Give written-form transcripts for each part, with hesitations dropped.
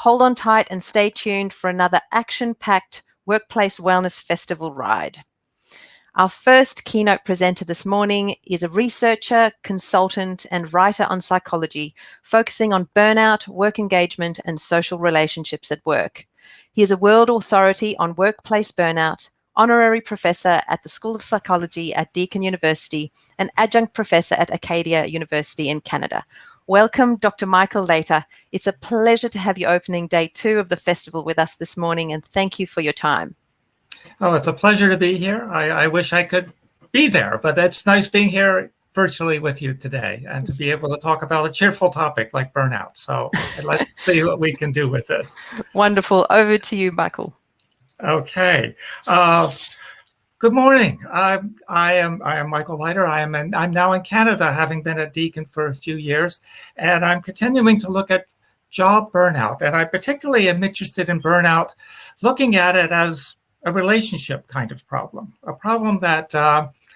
hold on tight and stay tuned for another action-packed Workplace Wellness Festival ride. Our first keynote presenter this morning is a researcher, consultant, and writer on psychology, focusing on burnout, work engagement, and social relationships at work. He is a world authority on workplace burnout, Honorary Professor at the School of Psychology at Deakin University, and Adjunct Professor at Acadia University in Canada. Welcome, Dr. Michael Leiter. It's a pleasure to have you opening day 2 of the festival with us this morning, and thank you for your time. Oh, it's a pleasure to be here. I wish I could be there, but it's nice being here virtually with you today and to be able to talk about a cheerful topic like burnout. So let's see what we can do with this. Wonderful. Over to you, Michael. Okay. Good morning. I am Michael Leiter. I'm now in Canada, having been at Deakin for a few years, and I'm continuing to look at job burnout. And I particularly am interested in burnout, looking at it as a relationship kind of problem, a problem that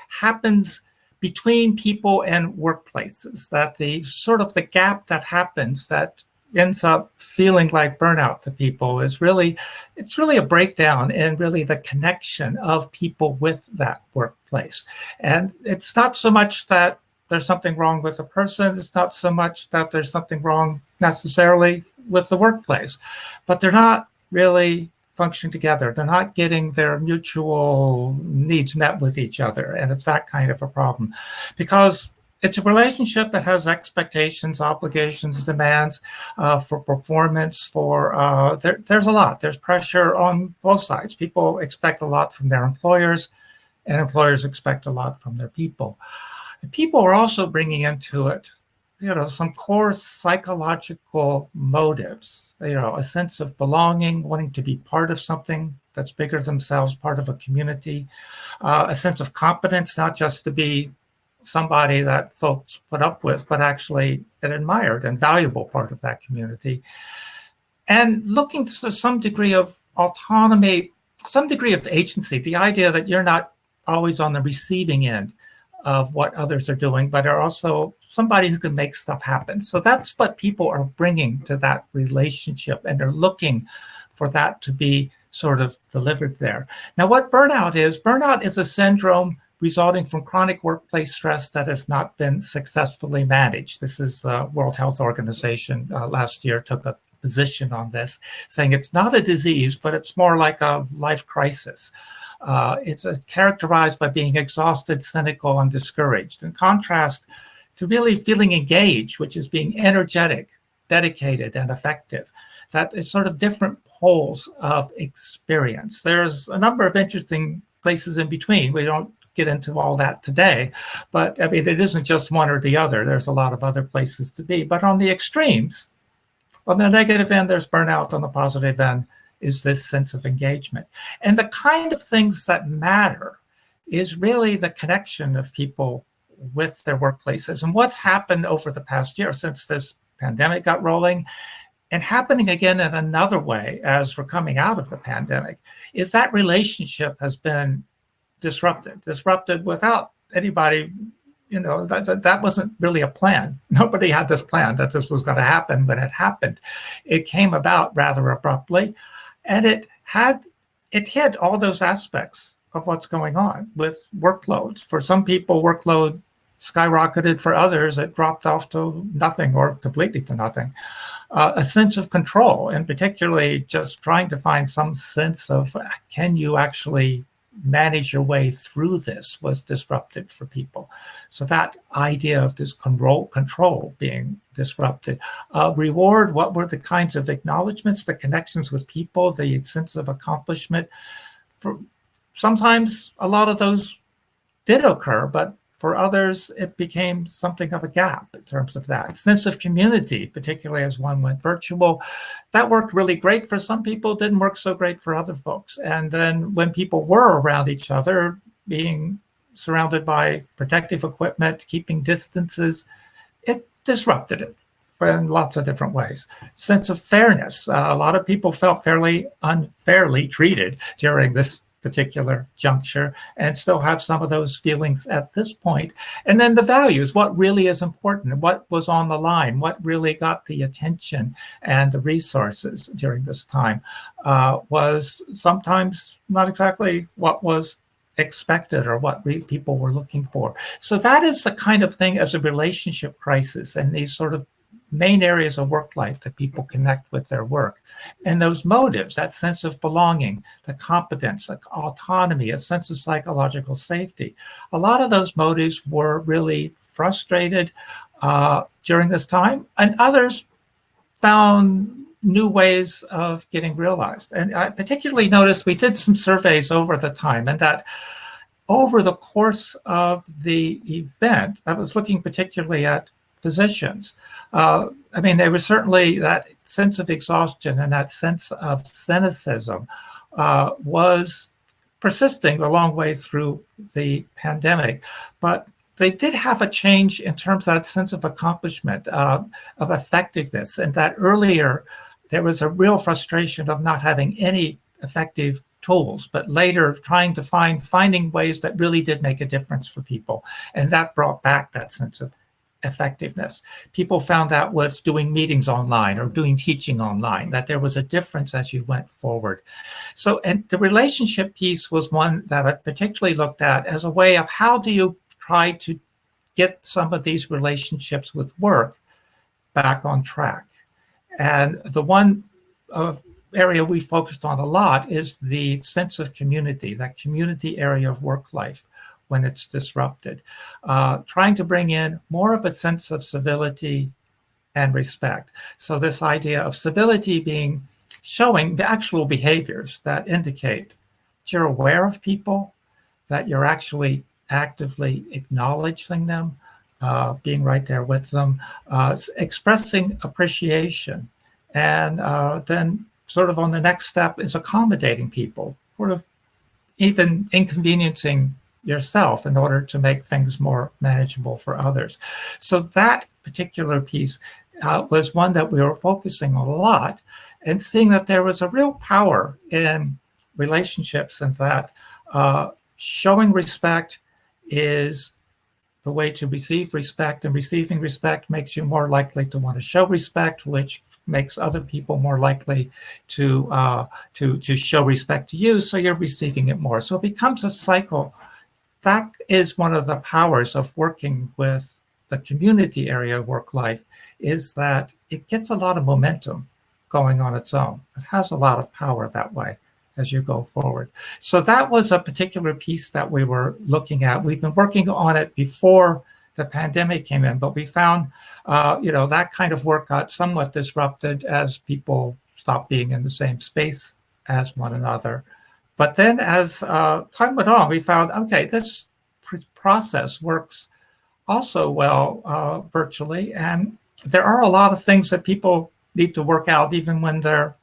happens between people and workplaces, that the sort of the gap that happens that ends up feeling like burnout to people is really, it's really a breakdown in really the connection of people with that workplace. And it's not so much that there's something wrong with the person, it's not so much that there's something wrong necessarily with the workplace, but they're not really function together. They're not getting their mutual needs met with each other. And it's that kind of a problem because it's a relationship that has expectations, obligations, demands for performance, there's a lot. There's pressure on both sides. People expect a lot from their employers and employers expect a lot from their people. And people are also bringing into it, some core psychological motives, a sense of belonging, wanting to be part of something that's bigger than themselves, part of a community, a sense of competence, not just to be somebody that folks put up with, but actually an admired and valuable part of that community. And looking to some degree of autonomy, some degree of agency, the idea that you're not always on the receiving end of what others are doing, but are also somebody who can make stuff happen. So that's what people are bringing to that relationship, and they're looking for that to be sort of delivered there. Now, what burnout is a syndrome resulting from chronic workplace stress that has not been successfully managed. This is the World Health Organization last year took a position on this, saying it's not a disease, but it's more like a life crisis. It's characterized by being exhausted, cynical, and discouraged. In contrast to really feeling engaged, which is being energetic, dedicated, and effective. That is sort of different poles of experience. There's a number of interesting places in between. We don't get into all that today, but I mean, it isn't just one or the other. There's a lot of other places to be. But on the extremes, on the negative end, there's burnout. On the positive end is this sense of engagement. And the kind of things that matter is really the connection of people with their workplaces. And what's happened over the past year since this pandemic got rolling, and happening again in another way as we're coming out of the pandemic, is that relationship has been disrupted without anybody, that wasn't really a plan. Nobody had this plan that this was going to happen, but it happened. It came about rather abruptly, and it hit all those aspects of what's going on with workloads. For some people, workload skyrocketed. For others, it dropped off to nothing or completely to nothing. A sense of control, and particularly just trying to find some sense of, can you actually manage your way through this, was disrupted for people. So that idea of this control being disrupted. Reward, what were the kinds of acknowledgments, the connections with people, the sense of accomplishment? Sometimes a lot of those did occur, but for others, it became something of a gap in terms of that. Sense of community, particularly as one went virtual, that worked really great for some people, didn't work so great for other folks. And then when people were around each other, being surrounded by protective equipment, keeping distances, it disrupted it in lots of different ways. Sense of fairness. A lot of people felt fairly unfairly treated during this particular juncture and still have some of those feelings at this point. And then the values, what really is important, what was on the line, what really got the attention and the resources during this time was sometimes not exactly what was expected or what people were looking for. So that is the kind of thing as a relationship crisis and these sort of main areas of work life that people connect with their work. And those motives, that sense of belonging, the competence, the autonomy, a sense of psychological safety, a lot of those motives were really frustrated during this time, and others found new ways of getting realized. And I particularly noticed we did some surveys over the time, and that over the course of the event, I was looking particularly at physicians. I mean, there was certainly that sense of exhaustion and that sense of cynicism was persisting a long way through the pandemic. But they did have a change in terms of that sense of accomplishment, of effectiveness, and that earlier there was a real frustration of not having any effective tools, but later trying to finding ways that really did make a difference for people. And that brought back that sense of effectiveness. People found out was doing meetings online or doing teaching online, that there was a difference as you went forward. So, and the relationship piece was one that I particularly looked at as a way of how do you try to get some of these relationships with work back on track. And the one area we focused on a lot is the sense of community, that community area of work life when it's disrupted, trying to bring in more of a sense of civility and respect. So this idea of civility being showing the actual behaviors that indicate that you're aware of people, that you're actually actively acknowledging them, being right there with them, expressing appreciation. And then sort of on the next step is accommodating people, sort of even inconveniencing yourself in order to make things more manageable for others. So that particular piece was one that we were focusing on a lot and seeing that there was a real power in relationships and that showing respect is the way to receive respect, and receiving respect makes you more likely to want to show respect, which makes other people more likely to show respect to you, so you're receiving it more. So it becomes a cycle. That is one of the powers of working with the community area of work life, is that it gets a lot of momentum going on its own. It has a lot of power that way as you go forward. So that was a particular piece that we were looking at. We've been working on it before the pandemic came in, but we found, that kind of work got somewhat disrupted as people stopped being in the same space as one another. But then as time went on, we found, okay, this process works also well virtually. And there are a lot of things that people need to work out even when they're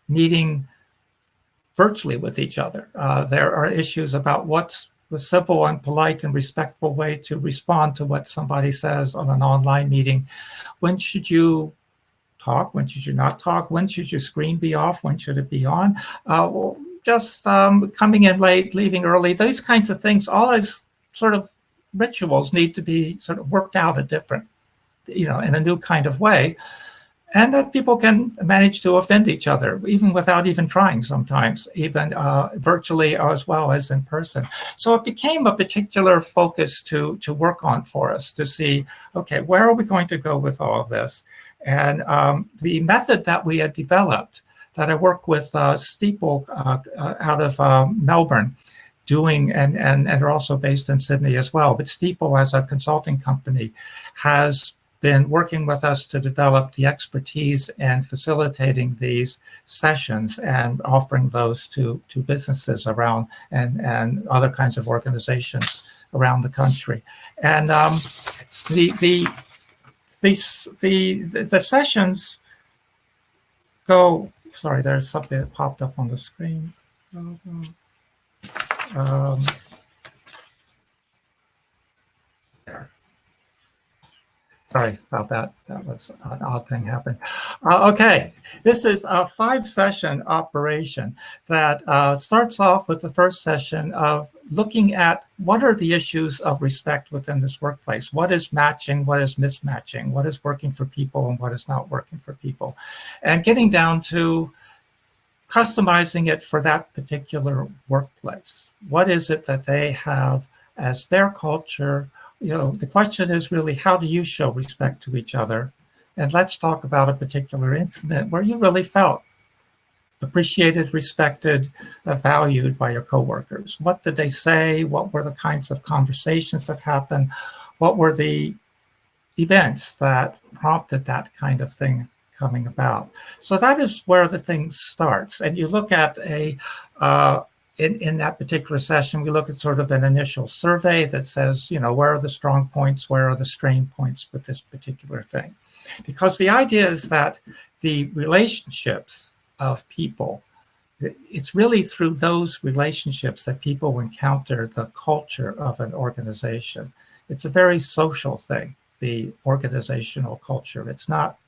meeting virtually with each other. There are issues about what's the civil and polite and respectful way to respond to what somebody says on an online meeting. When should you talk? When should you not talk? When should your screen be off? When should it be on? Just coming in late, leaving early, those kinds of things, all those sort of rituals need to be sort of worked out a different, in a new kind of way. And that people can manage to offend each other, even without even trying sometimes, even virtually as well as in person. So it became a particular focus to work on for us to see, okay, where are we going to go with all of this? And the method that we had developed, that I work with Steeple out of Melbourne, doing, and are also based in Sydney as well. But Steeple, as a consulting company, has been working with us to develop the expertise and facilitating these sessions and offering those to businesses around and other kinds of organizations around the country. And the sessions go. Sorry, there's something that popped up on the screen. Sorry about that. That was an odd thing happened. Okay, this is a 5-session operation that starts off with the first session of looking at what are the issues of respect within this workplace. What is matching? What is mismatching? What is working for people and what is not working for people? And getting down to customizing it for that particular workplace. What is it that they have as their culture? The question is really, how do you show respect to each other? And let's talk about a particular incident where you really felt appreciated, respected, valued by your coworkers. What did they say? What were the kinds of conversations that happened? What were the events that prompted that kind of thing coming about? So that is where the thing starts. And you look at in that particular session, we look at sort of an initial survey that says, where are the strong points? Where are the strain points with this particular thing? Because the idea is that the relationships of people, it's really through those relationships that people encounter the culture of an organization. It's a very social thing, the organizational culture. It's not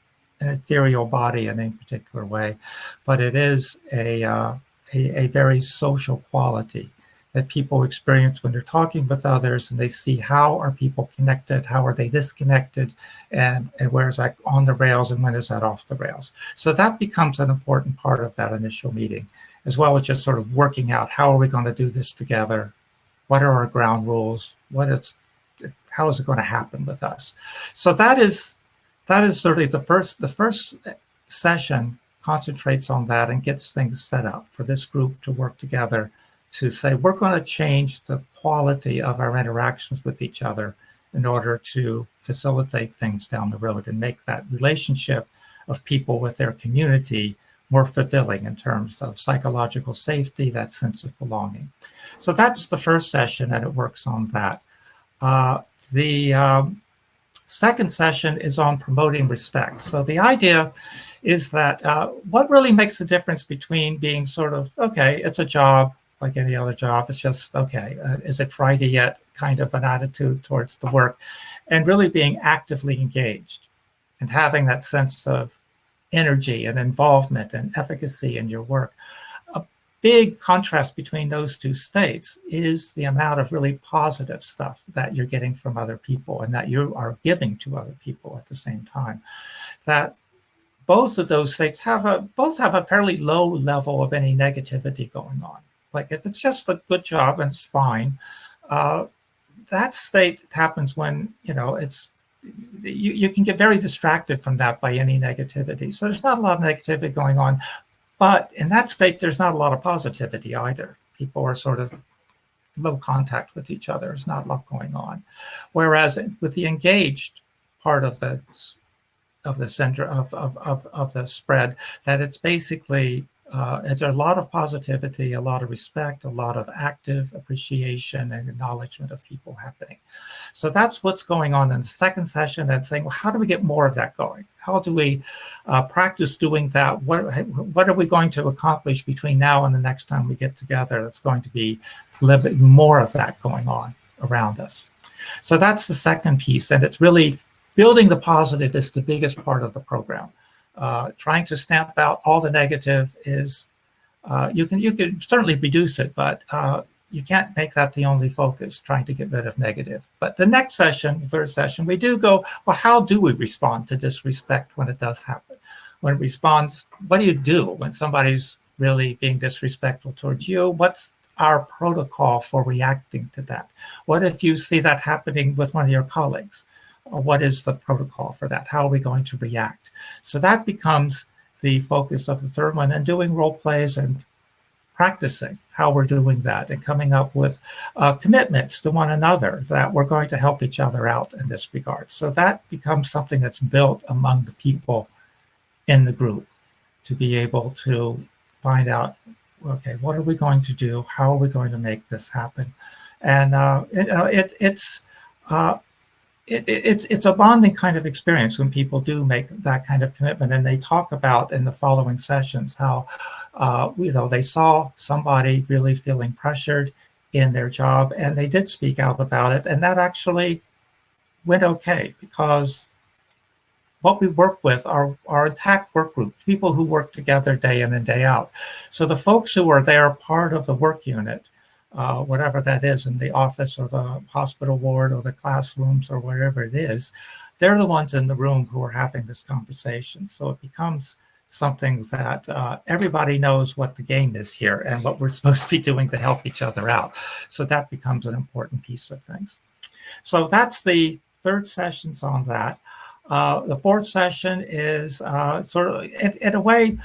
an ethereal body in any particular way, but it is a very social quality that people experience when they're talking with others, and they see how are people connected, how are they disconnected, and where is that on the rails and when is that off the rails. So that becomes an important part of that initial meeting, as well as just sort of working out how are we going to do this together, what are our ground rules, how is it going to happen with us. So that is certainly the first session concentrates on that and gets things set up for this group to work together to say, we're going to change the quality of our interactions with each other in order to facilitate things down the road and make that relationship of people with their community more fulfilling in terms of psychological safety, that sense of belonging. So that's the first session, and it works on that. The second session is on promoting respect. So the idea is that what really makes the difference between being sort of, okay, it's a job like any other job, it's just, okay, is it Friday yet kind of an attitude towards the work, and really being actively engaged and having that sense of energy and involvement and efficacy in your work. A big contrast between those two states is the amount of really positive stuff that you're getting from other people and that you are giving to other people at the same time. That both of those states both have a fairly low level of any negativity going on. Like if it's just a good job and it's fine, that state happens when, you can get very distracted from that by any negativity. So there's not a lot of negativity going on, but in that state, there's not a lot of positivity either. People are sort of low contact with each other. There's not a lot going on. Whereas with the engaged part of the center of the spread, that it's basically it's a lot of positivity, a lot of respect, a lot of active appreciation and acknowledgement of people happening. So that's what's going on in the second session, and saying, well, how do we get more of that going? How do we practice doing that? What are we going to accomplish between now and the next time we get together that's going to be a little bit more of that going on around us? So that's the second piece, and it's really building the positive is the biggest part of the program. Trying to stamp out all the negative is, you can certainly reduce it, but you can't make that the only focus, trying to get rid of negative. But the next session, the third session, we do go, well, how do we respond to disrespect when it does happen? When it responds, what do you do when somebody's really being disrespectful towards you? What's our protocol for reacting to that? What if you see that happening with one of your colleagues? What is the protocol for that? How are we going to react? So that becomes the focus of the third one, and doing role plays and practicing how we're doing that and coming up with commitments to one another that we're going to help each other out in this regard. So that becomes something that's built among the people in the group to be able to find out, okay, what are we going to do? How are we going to make this happen? And it's a bonding kind of experience when people do make that kind of commitment. And they talk about in the following sessions how they saw somebody really feeling pressured in their job, and they did speak out about it, and that actually went okay, because what we work with are intact work groups, people who work together day in and day out. So the folks who are there part of the work unit, whatever that is, in the office or the hospital ward or the classrooms or wherever it is, they're the ones in the room who are having this conversation. So it becomes something that everybody knows what the game is here and what we're supposed to be doing to help each other out. So that becomes an important piece of things. So that's the third sessions on that. The fourth session is sort of, in a way,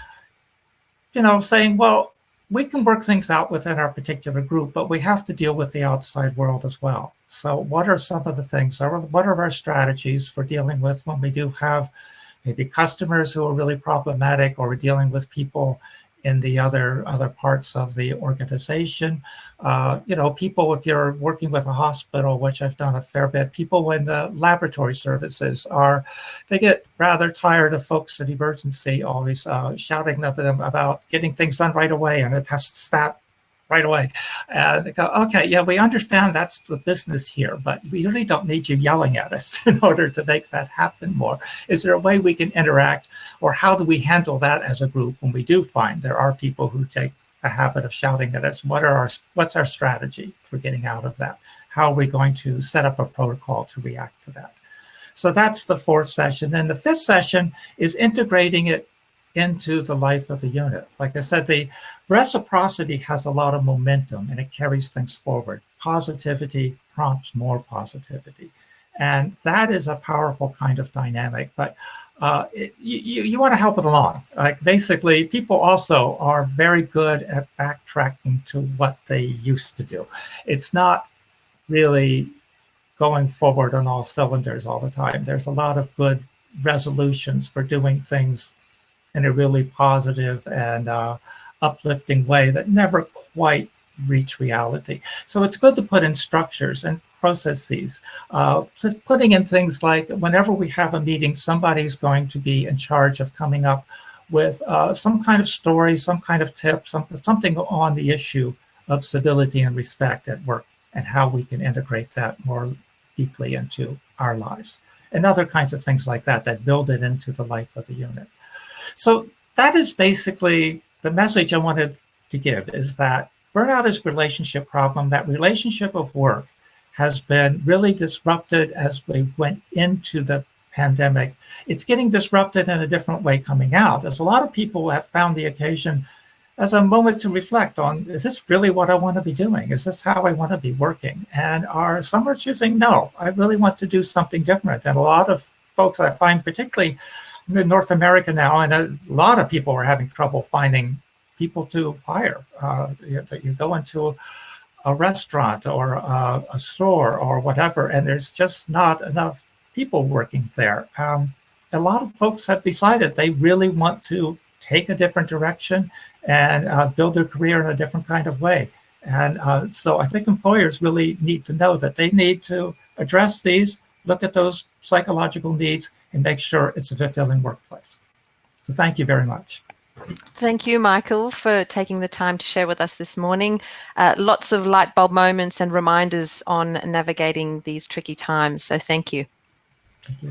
saying, well, we can work things out within our particular group, but we have to deal with the outside world as well. So what are some of the things, what are our strategies for dealing with when we do have maybe customers who are really problematic, or we're dealing with people in the other parts of the organization? People, if you're working with a hospital, which I've done a fair bit, people in the laboratory services they get rather tired of folks at emergency always shouting at them about getting things done right away, and it has to start right away. They go, okay, yeah, we understand that's the business here, but we really don't need you yelling at us in order to make that happen more. Is there a way we can interact, or how do we handle that as a group when we do find there are people who take a habit of shouting at us? What's our strategy for getting out of that? How are we going to set up a protocol to react to that? So that's the fourth session. Then the fifth session is integrating it into the life of the unit. Like I said, the reciprocity has a lot of momentum and it carries things forward. Positivity prompts more positivity. And that is a powerful kind of dynamic, but you want to help it along. Like basically, people also are very good at backtracking to what they used to do. It's not really going forward on all cylinders all the time. There's a lot of good resolutions for doing things in a really positive and uplifting way that never quite reach reality. So it's good to put in structures and processes, putting in things like whenever we have a meeting, somebody's going to be in charge of coming up with some kind of story, some kind of tip, something on the issue of civility and respect at work and how we can integrate that more deeply into our lives, and other kinds of things like that build it into the life of the unit. So that is basically the message I wanted to give, is that burnout is a relationship problem. That relationship of work has been really disrupted as we went into the pandemic. It's getting disrupted in a different way coming out, as a lot of people have found the occasion as a moment to reflect on, is this really what I want to be doing? Is this how I want to be working? And some are choosing, no, I really want to do something different. And a lot of folks I find, particularly in North America now, and a lot of people are having trouble finding people to hire. You go into a restaurant or a store or whatever, and there's just not enough people working there. A lot of folks have decided they really want to take a different direction and build their career in a different kind of way. And so I think employers really need to know that they need to address these, look at those psychological needs, and make sure it's a fulfilling workplace. So thank you very much. Thank you, Michael, for taking the time to share with us this morning. Lots of light bulb moments and reminders on navigating these tricky times. So thank you.